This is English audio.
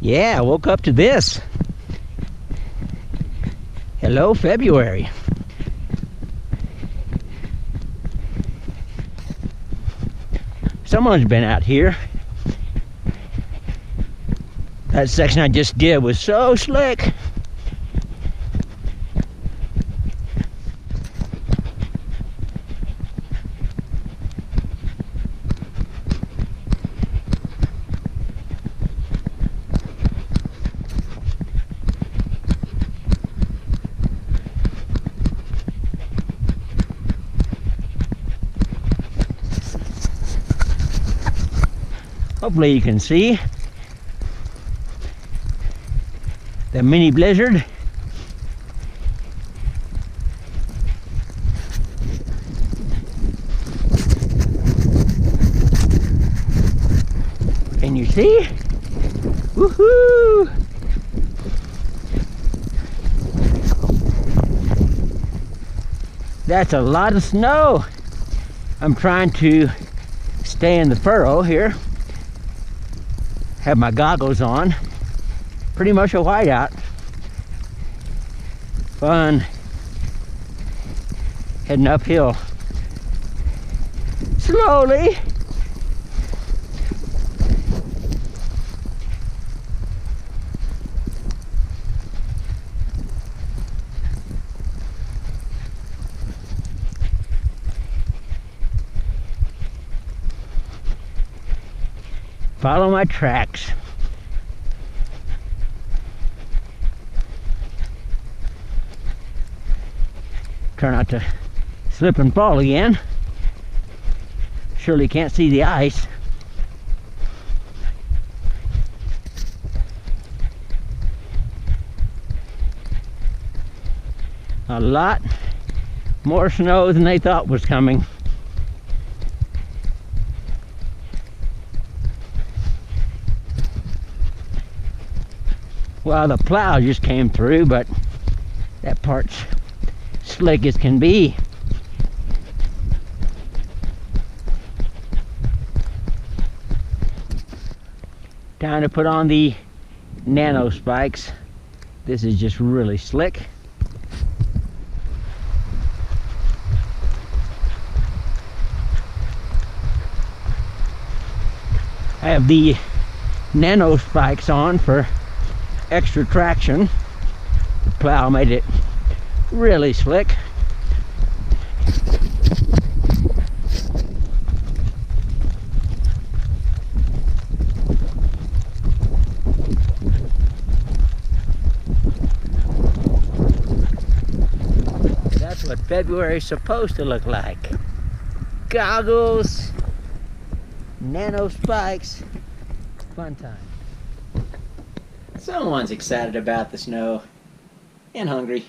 Yeah, I woke up to this. Hello, February. Someone's been out here. That section I just did was so slick. Hopefully you can see the mini blizzard. Can you see? Woohoo! That's a lot of snow. I'm trying to stay in the furrow here. Have my goggles on. Pretty much a whiteout. Fun. Heading uphill. Slowly. Follow my tracks. Try not to slip and fall again. Surely can't see the ice. A lot more snow than they thought was coming. Well, the plow just came through, but that part's slick as can be. Time to put on the nano spikes. This is just really slick. I have the nano spikes on for extra traction. The plow made it really slick. That's what February's supposed to look like. Goggles, nano spikes, fun time. Someone's excited about the snow and hungry.